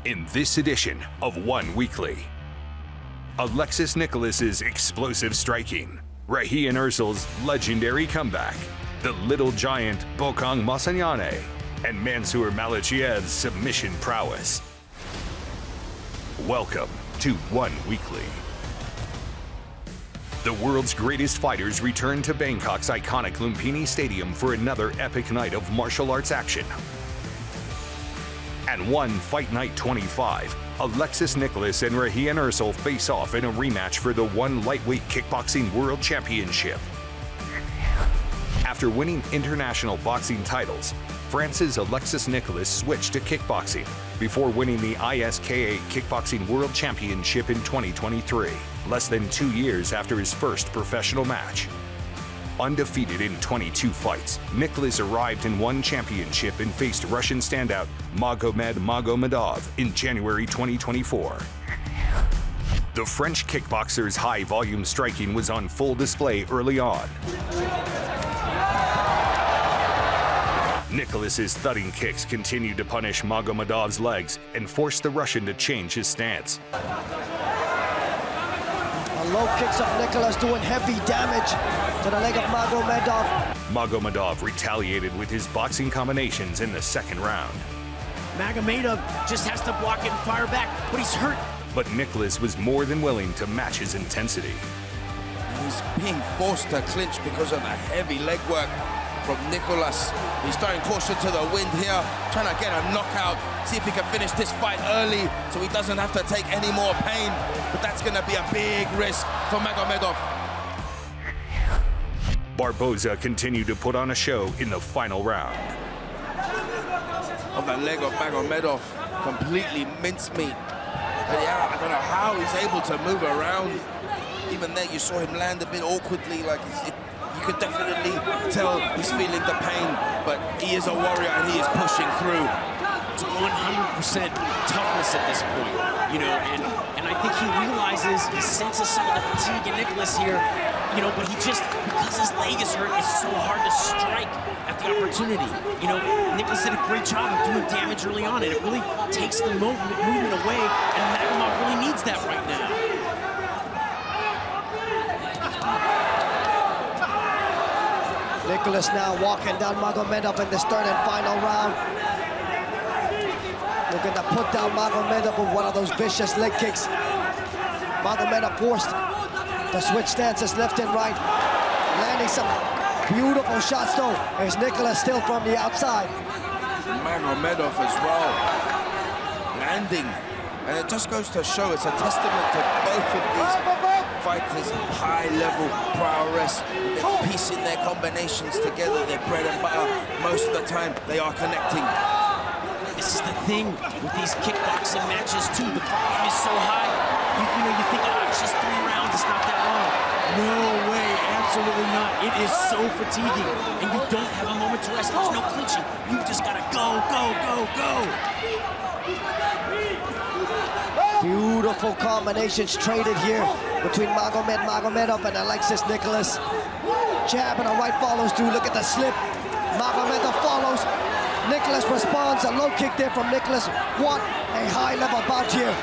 In this edition of One Weekly, Alexis Nicolas's explosive striking, Regian Eersel's legendary comeback, the little giant Bokong Masanyane, and Mansour Malachiev's submission prowess. Welcome to One Weekly. The world's greatest fighters return to Bangkok's iconic Lumpini Stadium for another epic night of martial arts action. And one Fight Night 25, Alexis Nicolas and Regian Eersel face off in a rematch for the One Lightweight Kickboxing World Championship. After winning international boxing titles, France's Alexis Nicolas switched to kickboxing before winning the ISKA Kickboxing World Championship in 2023, less than 2 years after his first professional match. Undefeated in 22 fights, Nicolas arrived in one championship and faced Russian standout Magomed Magomedov in January 2024. The French kickboxer's high-volume striking was on full display early on. Nicolas's thudding kicks continued to punish Magomedov's legs and forced the Russian to change his stance. Low kicks of Nicolas doing heavy damage to the leg of Magomedov. Magomedov retaliated with his boxing combinations in the second round. Magomedov just has to block it and fire back, but he's hurt. But Nicolas was more than willing to match his intensity. He's being forced to clinch because of the heavy leg work from Nicolas. He's throwing caution to the wind here, trying to get a knockout, see if he can finish this fight early so he doesn't have to take any more pain. But that's going to be a big risk for Magomedov. Barboza continued to put on a show in the final round. On the leg of Magomedov, completely mincemeat. But yeah, I don't know how he's able to move around. Even there, you saw him land a bit awkwardly, like you could definitely tell he's feeling the pain, but he is a warrior and he is pushing through. It's 100% toughness at this point, you know, and I think he realizes, he senses some of the fatigue in Nicolas here, you know, but he just, because his leg is hurt, it's so hard to strike at the opportunity. You know, Nicolas did a great job of doing damage early on, and it really takes the movement away, and Magomedov really needs that right now. Nicolas now walking down Magomedov in this third and final round. Looking to put down Magomedov with one of those vicious leg kicks. Magomedov forced to switch stances left and right. Landing some beautiful shots though. There's Nicolas still from the outside. Magomedov as well, landing. And it just goes to show, it's a testament to both of these fighters' high-level prowess. They're piecing their combinations together, their bread and butter. Most of the time, they are connecting. This is the thing with these kickboxing matches too. The volume is so high. You know, you think, oh, it's just 3 rounds, it's not that long. No way, absolutely not. It is so fatiguing, and you don't have a moment to rest. There's no clinching. You just gotta go, go, go, go. Beautiful combinations traded here between Magomed Magomedov and Alexis Nicolas. Jab and a right follows through. Look at the slip. Magomedov follows. Nicolas responds. A low kick there from Nicolas. What a high level bout here.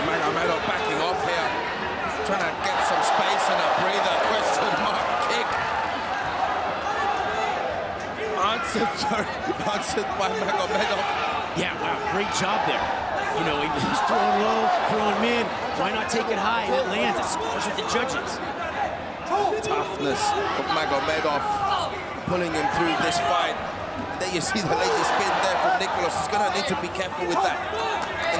Magomedov backing off here, trying to get some space and a breather. Question mark kick. Answered by Magomedov. Yeah, wow, great job there. You know, he's throwing low, throwing mid. Why not take it high? And it lands. It scores with the judges. Toughness of Magomedov pulling him through this fight. And there you see the lazy spin there from Nicolas. He's going to need to be careful with that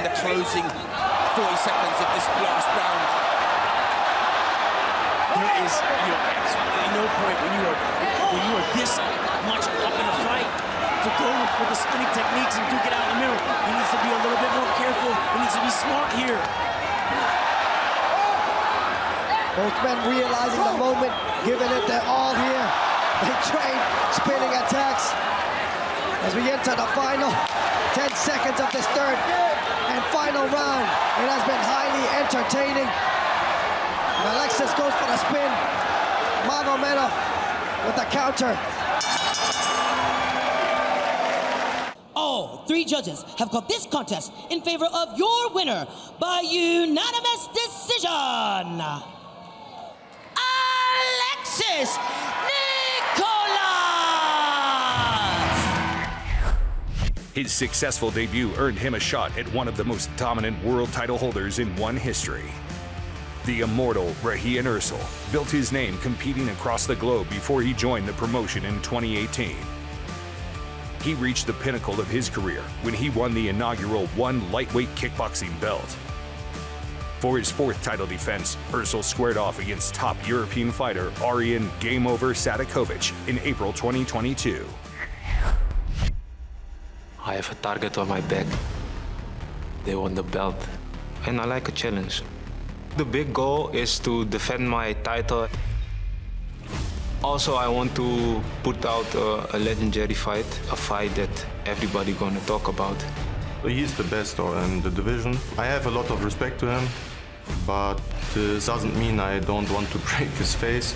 in the closing 40 seconds of this last round. There is, you know, absolutely no point when you are this much up in a fight to go with the spinning techniques and duke it out in the middle. He needs to be a little bit more careful. He needs to be smart here. Both men realizing the moment, giving it their all here. They trade spinning attacks. As we enter the final 10 seconds of this third and final round, it has been highly entertaining. And Alexis goes for the spin. Magomedov with the counter. Oh, 3 judges have called this contest in favor of your winner by unanimous decision, Alexis Nicolas! His successful debut earned him a shot at one of the most dominant world title holders in one history. The immortal Regian Eersel built his name competing across the globe before he joined the promotion in 2018. He reached the pinnacle of his career when he won the inaugural one lightweight kickboxing belt. For his 4th title defense, Eersel squared off against top European fighter Arian "Game Over" Sadikovic in April 2022. I have a target on my back. They want the belt, and I like a challenge. The big goal is to defend my title. Also, I want to put out a legendary fight, a fight that everybody gonna talk about. He's the best in the division. I have a lot of respect to him, but this doesn't mean I don't want to break his face.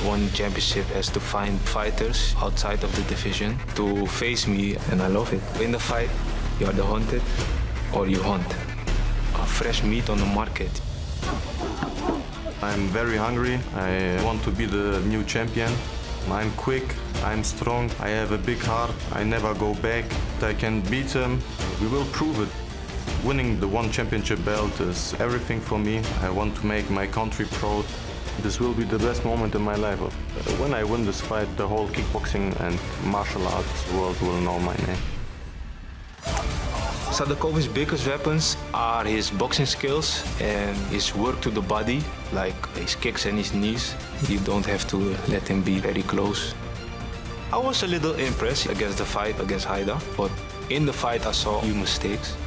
One championship has to find fighters outside of the division to face me, and I love it. In the fight, you are the hunted or you hunt. Fresh meat on the market. I'm very hungry. I want to be the new champion. I'm quick, I'm strong, I have a big heart, I never go back. I can beat him. We will prove it. Winning the one championship belt is everything for me. I want to make my country proud. This will be the best moment in my life. When I win this fight, the whole kickboxing and martial arts world will know my name. Sadikovic's biggest weapons are his boxing skills and his work to the body, like his kicks and his knees. You don't have to let him be very close. I was a little impressed against the fight against Haida, but in the fight I saw a few mistakes.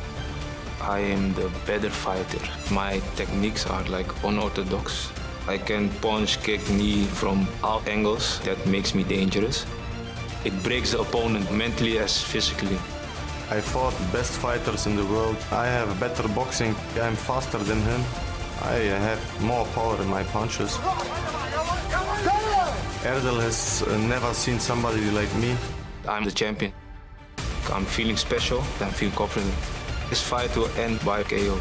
I am the better fighter. My techniques are like unorthodox. I can punch, kick, knee from all angles. That makes me dangerous. It breaks the opponent mentally as physically. I fought the best fighters in the world. I have better boxing. I'm faster than him. I have more power in my punches. Erdal has never seen somebody like me. I'm the champion. I'm feeling special. I feel confident. This fight will end by KO.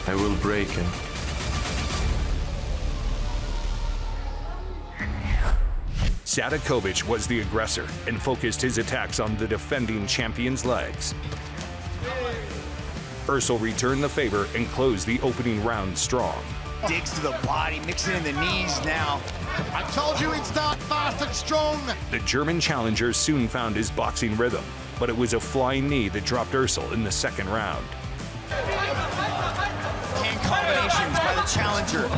I will break him. Sadikovic was the aggressor and focused his attacks on the defending champion's legs. Eersel returned the favor and closed the opening round strong. Digs to the body, mixing in the knees now. I told you he'd start fast and strong. The German challenger soon found his boxing rhythm, but it was a flying knee that dropped Eersel in the 2nd round. Hand combinations by the challenger.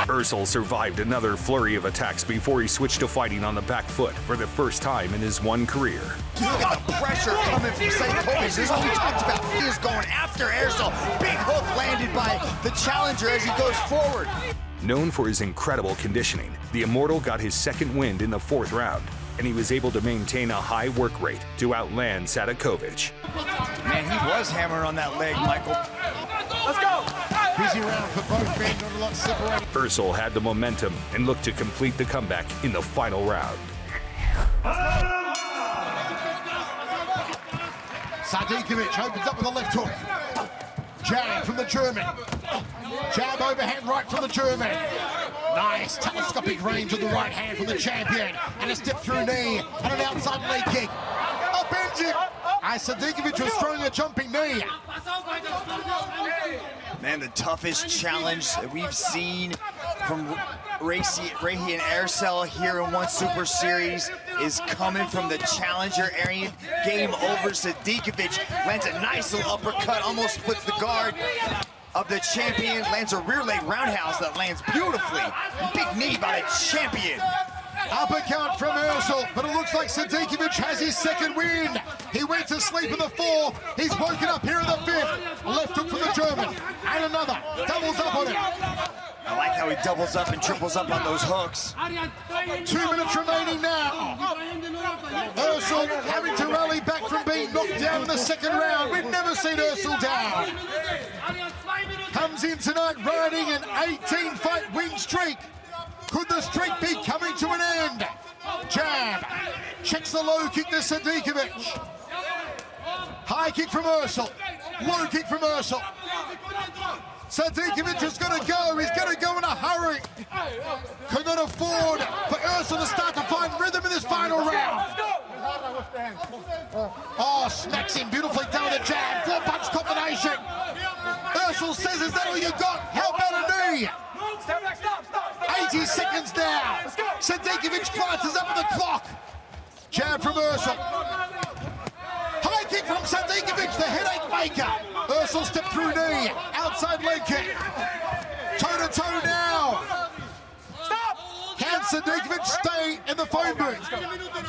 Eersel survived another flurry of attacks before he switched to fighting on the back foot for the first time in his one career. Look at the pressure coming from Sadikovic. This is what we talked about. He is going after Eersel. Big hook landed by the challenger as he goes forward. Known for his incredible conditioning, the Immortal got his 2nd win in the 4th round, and he was able to maintain a high work rate to outland Sadikovic. Man, he was hammering on that leg, Michael. Let's go! Busy round for both men, not a lot separated. Eersel had the momentum and looked to complete the comeback in the final round. Sadikovic opens up with a left hook. Jab from the German. Jab overhand right from the German. Nice telescopic range of the right hand from the champion. And a step through knee and an outside leg kick. Upends him. As Sadikovic was throwing a jumping knee. Man, the toughest challenge that we've seen from Regian Eersel here in One Super Series is coming from the challenger, Arian. Game over. Sadikovic lands a nice little uppercut, almost puts the guard of the champion, lands a rear leg roundhouse that lands beautifully. Big knee by the champion. Uppercut from Eersel, but it looks like Sadikovic has his 2nd win. He went to sleep in the 4th. He's woken up here in the 5th. A left hook from the German, and another. Doubles up on it. I like how he doubles up and triples up on those hooks. 2 minutes remaining now. Eersel having to rally back from being knocked down in the 2nd round. We've never seen Eersel down. Comes in tonight riding an 18-fight win streak. Could the streak be coming to an end? Jab. Checks the low kick to Sadikovic. High kick from Eersel. Low kick from Eersel. Sadikovic is going to go. He's going to go in a hurry. Cannot afford for Eersel to start to find rhythm in this final round. Oh, smacks him beautifully down with a jab. 4-punch combination. Eersel says, is that all you got? How about a knee? 80 seconds now. Sadikovic glances up at the clock. Jab from Eersel. High kick from Sadikovic, the headache maker. Eersel step through knee. Outside leg kick. Toe-to-toe now. Can Sadikovic stay in the phone booth?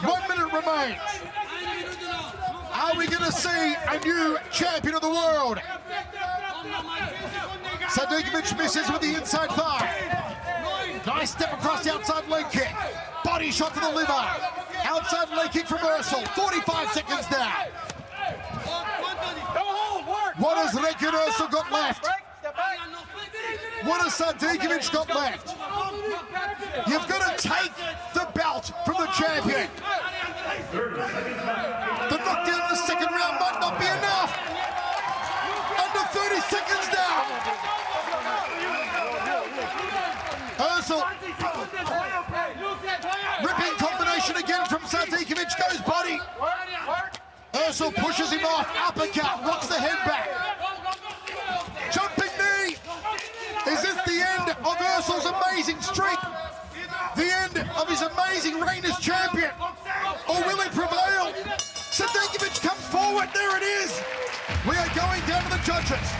1 minute remains. Are we going to see a new champion of the world? Sadikovic misses with the inside thigh. Nice step across the outside leg kick. Body shot to the liver. Outside leg kick from Eersel. 45 seconds now. What has Regian Eersel got left? What has Sadikovic got left? You've got to take the belt from the champion. The knockdown in the second round might not be enough. Under 30 seconds now. Eersel. Ripping combination again from Sadikovic. Goes body. Eersel pushes him off. Uppercut. Rocks the head back. Jumping knee. Is this the end of Eersel's amazing streak? The end of his amazing reign as champion? Or will he prevail? Sadikovic comes forward. There it is. We are going down to the judges.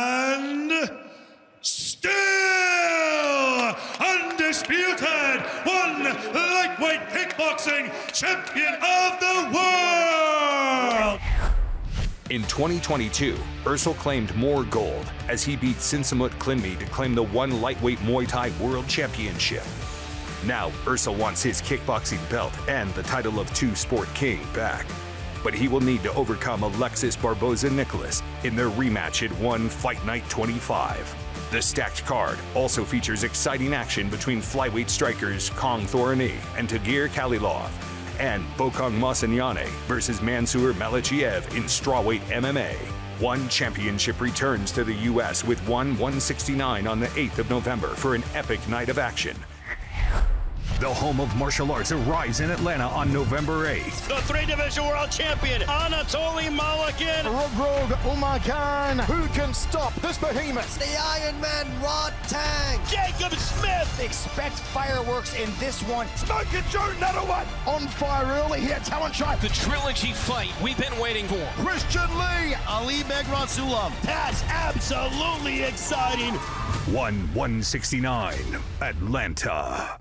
And still undisputed one lightweight kickboxing champion of the world. In 2022, Eersel claimed more gold as he beat Sinsamut Klinmi to claim the one lightweight Muay Thai World Championship. Now, Eersel wants his kickboxing belt and the title of two-sport king back. But he will need to overcome Alexis Nicolas in their rematch at One Fight Night 25. The stacked card also features exciting action between flyweight strikers Kong Thorani and Tagir Kalilov, and Bokong Masinyane versus Mansour Malachiev in Strawweight MMA. One Championship returns to the US with One 169 on the 8th of November for an epic night of action. The home of martial arts arrives in Atlanta on November 8th. The three-division world champion, Anatoly Malachiev. Rogue Umar Khan. Who can stop this behemoth? The Iron Man Rod Tang. Jacob Smith. Expect fireworks in this one. Smoking Joe Nuttawat on fire early here. Talent shot. The trilogy fight we've been waiting for. Christian Lee. Ali Megrasulam. That's absolutely exciting. One 169, Atlanta.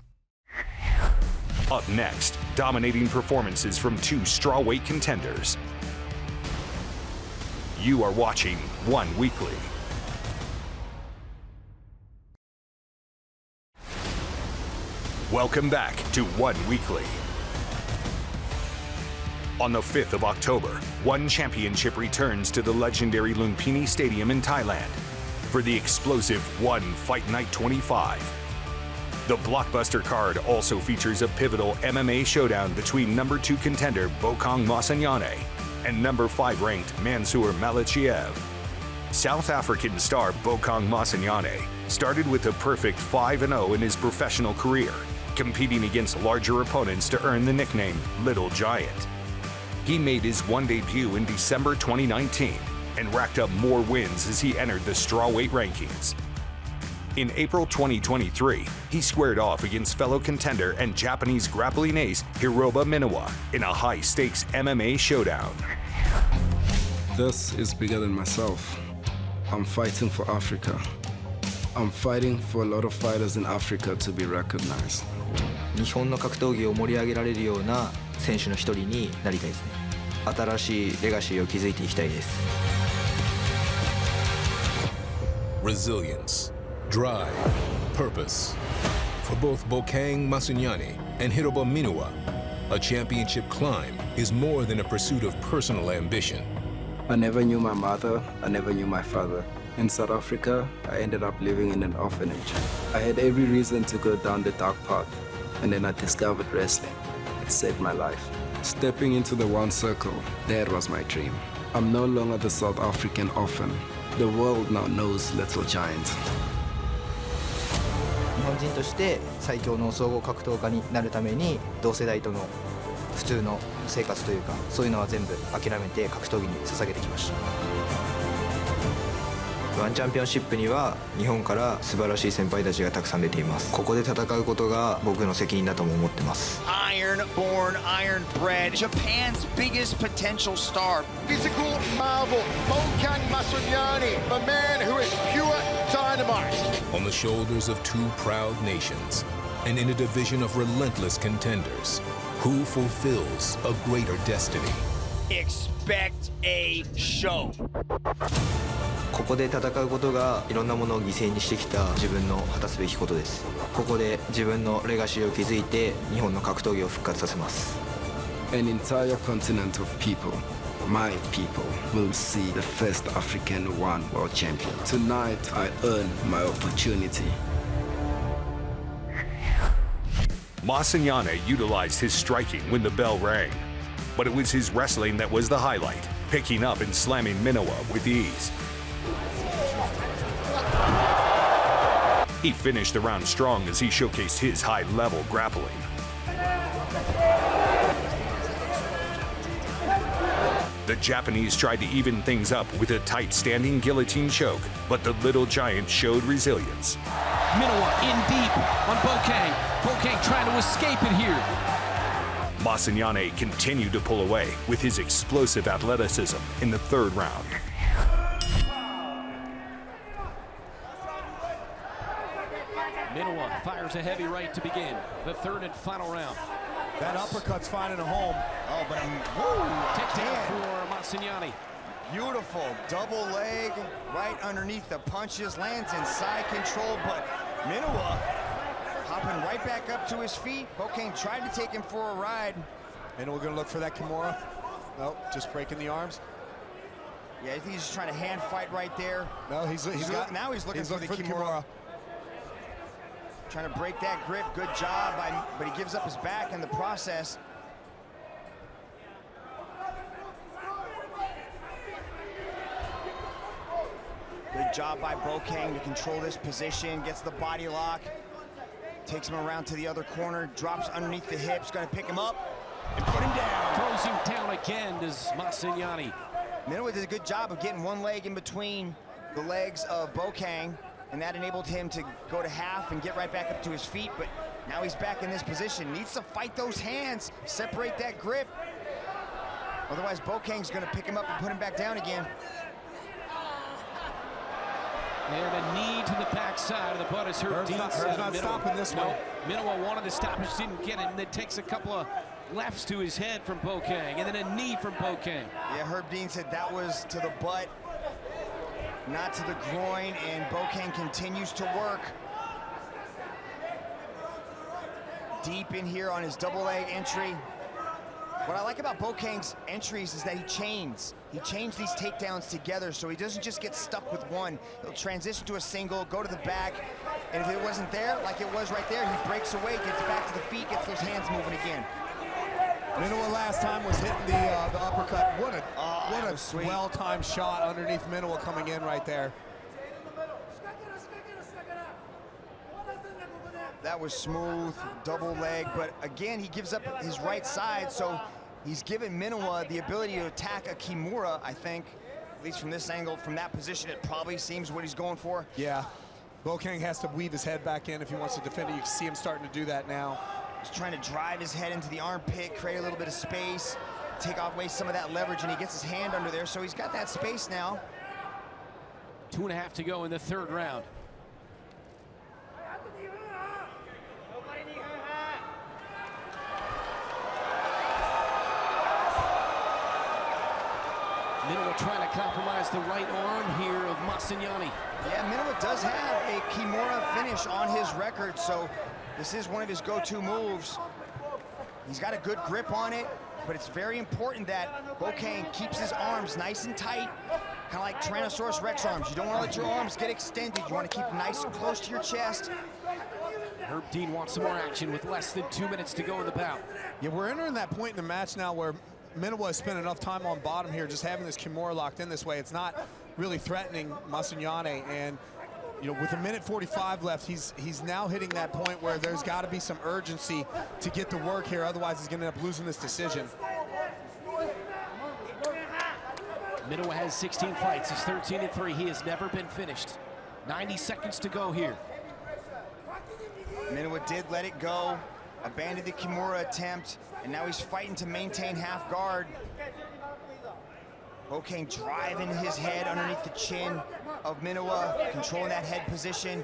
Up next, dominating performances from two strawweight contenders. You are watching One Weekly. Welcome back to One Weekly. On the 5th of October, One Championship returns to the legendary Lumpini Stadium in Thailand for the explosive One Fight Night 25. The blockbuster card also features a pivotal MMA showdown between number 2 contender Bokong Masinyane and number 5 ranked Mansour Malachiev. South African star Bokong Masinyane started with a perfect 5-0 in his professional career, competing against larger opponents to earn the nickname Little Giant. He made his One debut in December 2019 and racked up more wins as he entered the strawweight rankings. In April 2023, he squared off against fellow contender and Japanese grappling ace Hiroba Minowa in a high-stakes MMA showdown. This is bigger than myself. I'm fighting for Africa. I'm fighting for a lot of fighters in Africa to be recognized. 日本の格闘技を盛り上げられるような選手の一人になりたいですね。新しいレガシーを築いていきたいです。Resilience, drive, purpose. For both Bokong Masinyane and Hiroba Minowa, a championship climb is more than a pursuit of personal ambition. I never knew my mother, I never knew my father. In South Africa, I ended up living in an orphanage. I had every reason to go down the dark path, and then I discovered wrestling. It saved my life. Stepping into the one circle, that was my dream. I'm no longer the South African orphan. The world now knows Little Giant. 日本人として最強の総合格闘家になるために同世代との普通の生活というかそういうのは全部諦めて格闘技に捧げてきました。ワンチャンピオンシップには日本から素晴らしい先輩たちがたくさん出ています。ここで戦うことが僕の責任だとも思ってます。 Iron-born, iron-bred, Japan's biggest potential star. Physical marvel, Volkan Masunyani, the man who is pure dynamite. On the shoulders of two proud nations, and in a division of relentless contenders, who fulfills a greater destiny? Expect a show. ここで戦うことがいろんなものを犠牲にしてきた自分の果たすべきことです。ここで自分のレガシーを築いて日本の格闘技を復活させます。An entire continent of people, my people, will see the first African one world champion. Tonight, I earn my opportunity. Masinyane utilized his striking when the bell rang, but it was his wrestling that was the highlight, picking up and slamming Minowa with ease. He finished the round strong as he showcased his high-level grappling. The Japanese tried to even things up with a tight standing guillotine choke, but the Little Giant showed resilience. Minowa in deep on Bokang. Bokang trying to escape it here. Masinyane continued to pull away with his explosive athleticism in the third round. Minowa fires a heavy right to begin the third and final round. That uppercut's finding a home. Oh, but Takedown for Masinyane. Beautiful double leg right underneath the punches, lands in side control, but Minowa hopping right back up to his feet. Bokang tried to take him for a ride. Minowa gonna look for that Kimura. Nope, just breaking the arms. Yeah, I think he's just trying to hand fight right there. No, he's looking for the Kimura. Trying to break that grip, good job, but he gives up his back in the process. Good job by Bokang to control this position, gets the body lock, takes him around to the other corner, drops underneath the hips, gonna pick him up and put him down. Throws him down again, does Masinyane. Minowa did a good job of getting one leg in between the legs of Bokang, and that enabled him to go to half and get right back up to his feet, but now he's back in this position. Needs to fight those hands, separate that grip. Otherwise, Bokang's gonna pick him up and put him back down again. And a knee to the backside of the butt is hurt. Herb's not stopping this one. Minowa wanted to stop it, just didn't get it, and it takes a couple of lefts to his head from Bokang, and then a knee from Bokang. Yeah, Herb Dean said that was to the butt, not to the groin, and Bokang continues to work. Deep in here on his double leg entry. What I like about Bokang's entries is that he chains. He chains these takedowns together, so he doesn't just get stuck with one. He'll transition to a single, go to the back, and if it wasn't there, like it was right there, he breaks away, gets back to the feet, gets those hands moving again. Minowa last time was hitting the uppercut. What a well-timed shot underneath Minowa coming in right there. That was smooth, double leg, but again, he gives up his right side, so he's given Minowa the ability to attack a Kimura, I think. At least from this angle, from that position, it probably seems what he's going for. Yeah, Bokang has to weave his head back in if he wants to defend it. You can see him starting to do that now. He's trying to drive his head into the armpit, create a little bit of space, take away some of that leverage, and he gets his hand under there, so he's got that space now. 2.5 to go in the third round. Minowa trying to compromise the right arm here of Masinyane. Yeah, Minowa does have a Kimura finish on his record, so this is one of his go-to moves. He's got a good grip on it, but it's very important that Bokang keeps his arms nice and tight, kind of like Tyrannosaurus Rex arms. You don't want to let your arms get extended. You want to keep nice and close to your chest. Herb Dean wants some more action with less than 2 minutes to go in the bout. Yeah, we're entering that point in the match now where Minowa has spent enough time on bottom here, just having this Kimura locked in this way. It's not really threatening Masinyane, and you know, with 1:45 left, he's now hitting that point where there's got to be some urgency to get to work here. Otherwise, he's going to end up losing this decision. Minowa has 16 fights. He's 13-3. He has never been finished. 90 seconds to go here. Minowa did let it go, abandoned the Kimura attempt, and now he's fighting to maintain half guard. Bokang driving his head underneath the chin of Minowa, controlling that head position.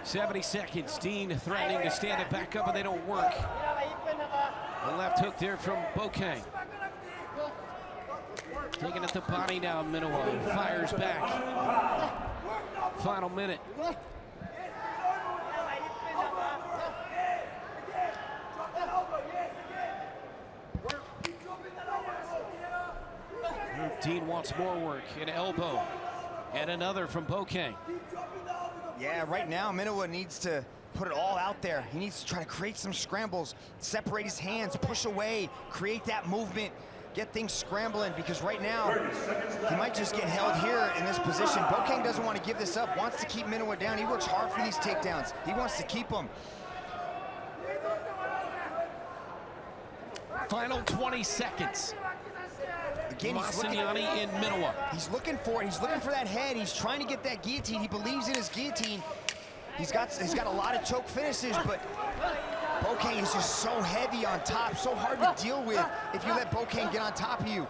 70 seconds. Dean threatening to stand it back up, but they don't work. The left hook there from Bokang. Taking at the body now, Minowa fires back. Final minute. Dean wants more work, an elbow, and another from Bokang. Yeah, right now, Minowa needs to put it all out there. He needs to try to create some scrambles, separate his hands, push away, create that movement, get things scrambling, because right now, he might just get held here in this position. Bokang doesn't want to give this up, wants to keep Minowa down. He works hard for these takedowns. He wants to keep them. Final 20 seconds. Again, Masinyane in Minowa. He's looking for it. He's looking for that head. He's trying to get that guillotine. He believes in his guillotine. He's got a lot of choke finishes, but Bokang is just so heavy on top, so hard to deal with if you let Bokang get on top of you.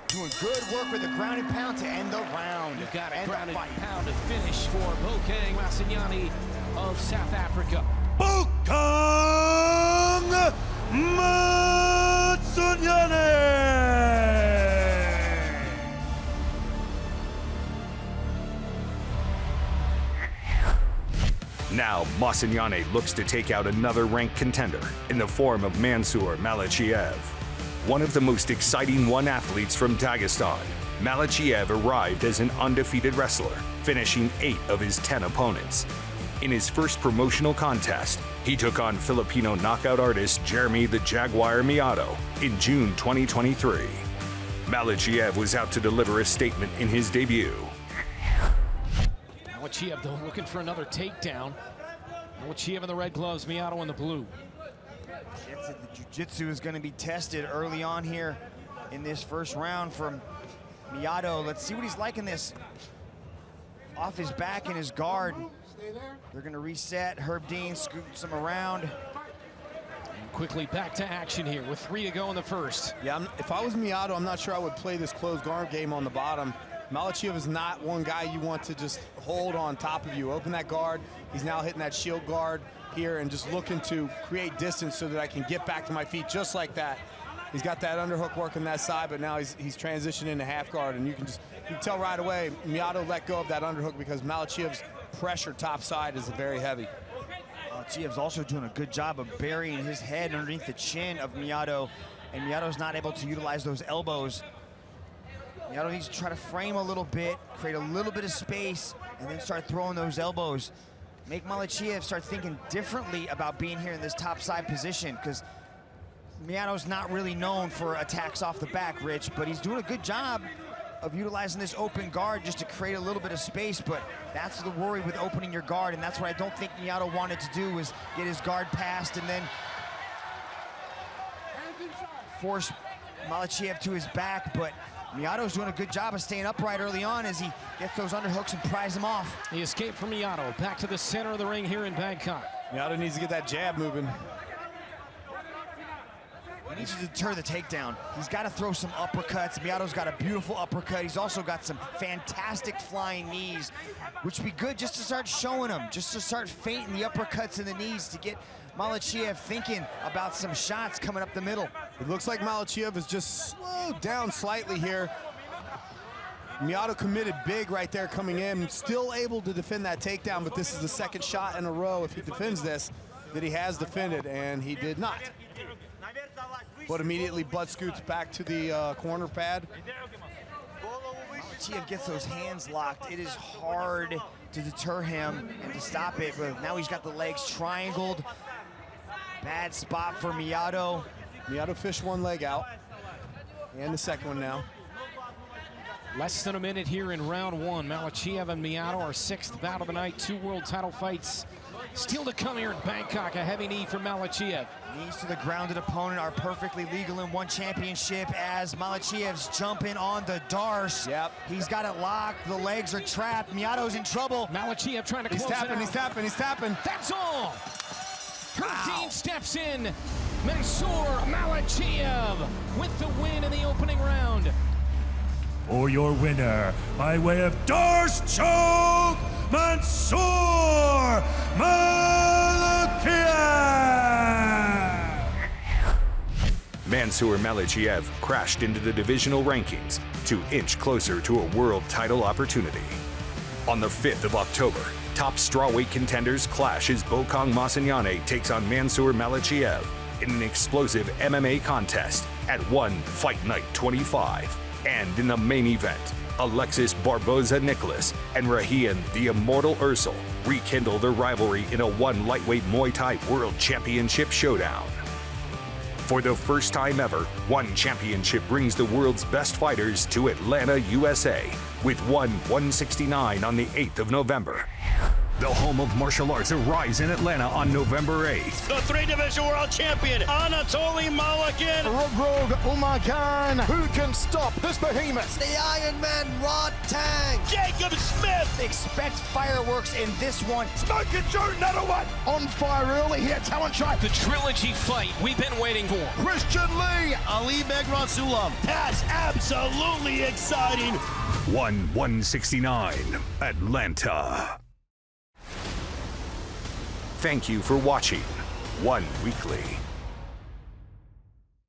Doing good work with the ground and pound to end the round. You got a ground and pound to finish for Bokang Masinyane of South Africa. Bokang Masinyane! Now, Masinyane looks to take out another ranked contender in the form of Mansour Malachiev. One of the most exciting athletes from Dagestan, Malachiev arrived as an undefeated wrestler, finishing 8 of his 10 opponents. In his first promotional contest, he took on Filipino knockout artist Jeremy the Jaguar Miato in June 2023. Malachiev was out to deliver a statement in his debut. Malachiev, though, looking for another takedown. Malachiev in the red gloves, Miato in the blue. The jiu-jitsu is going to be tested early on here in this first round from Miato. Let's see what he's like in this. Off his back and his guard. They're going to reset. Herb Dean scoots him around. And quickly back to action here with 3 to go in the first. Yeah, if I was Miato, I'm not sure I would play this closed guard game on the bottom. Malachiev is not one guy you want to just hold on top of you. Open that guard. He's now hitting that shield guard here and just looking to create distance so that I can get back to my feet just like that. He's got that underhook working that side, but now he's transitioning into half guard, and you can tell right away Miato let go of that underhook because Malachiev's pressure top side is very heavy. Malachiev's also doing a good job of burying his head underneath the chin of Miato, and Miato's not able to utilize those elbows. Miato needs to try to frame a little bit, create a little bit of space, and then start throwing those elbows. Make Malachiev start thinking differently about being here in this top side position, because Miato's not really known for attacks off the back, Rich, but he's doing a good job of utilizing this open guard just to create a little bit of space, but that's the worry with opening your guard, and that's what I don't think Miato wanted to do, was get his guard passed and then force Malachiev to his back, but Miato's doing a good job of staying upright early on as he gets those underhooks and pries them off. The escape from Miato, back to the center of the ring here in Bangkok. Miato needs to get that jab moving. He needs to deter the takedown. He's got to throw some uppercuts. Miato's got a beautiful uppercut. He's also got some fantastic flying knees, which would be good just to start showing him, just to start feinting the uppercuts and the knees to get Malachiev thinking about some shots coming up the middle. It looks like Malachiev is just slowed down slightly here. Miato committed big right there coming in, still able to defend that takedown, but this is the second shot in a row, if he defends this, that he has defended, and he did not. But immediately Bud scoots back to the corner pad. Malachiev gets those hands locked. It is hard to deter him and to stop it, but now he's got the legs triangled. Bad spot for Miyato. Miyato fished one leg out, and the second one now. Less than a minute here in round one. Malachiev and Miyato, our sixth bout of the night. 2 world title fights still to come here in Bangkok. A heavy knee for Malachiev. Knees to the grounded opponent are perfectly legal in one championship as Malachiev's jumping on the Darce. Yep. He's got it locked. The legs are trapped. Miyato's in trouble. Malachiev trying to close it out. He's tapping. That's all. Herdean steps in. Mansour Malachiev with the win in the opening round. For your winner, by way of Darce choke, Mansour Malachiev! Mansour Malachiev crashed into the divisional rankings to inch closer to a world title opportunity. On the 5th of October, top strawweight contenders clash as Bokang Masinyane takes on Mansour Malachiev in an explosive MMA contest at One Fight Night 25. And in the main event, Alexis Nicolas and Regian the Immortal Eersel rekindle their rivalry in a one lightweight Muay Thai World Championship showdown. For the first time ever, One Championship brings the world's best fighters to Atlanta, USA, with One 169 on the 8th of November. The home of martial arts arrives in Atlanta on November 8th. The 3-division world champion, Anatoly Malachiev. Rogue Umar Khan. Who can stop this behemoth? The Iron Man, Rod Tang. Jacob Smith. Expect fireworks in this one. Smoking Joe, another one. On fire early here, talent shot. The trilogy fight we've been waiting for. Christian Lee. Ali Megrasulam. That's absolutely exciting. One 169, Atlanta. Thank you for watching One Weekly.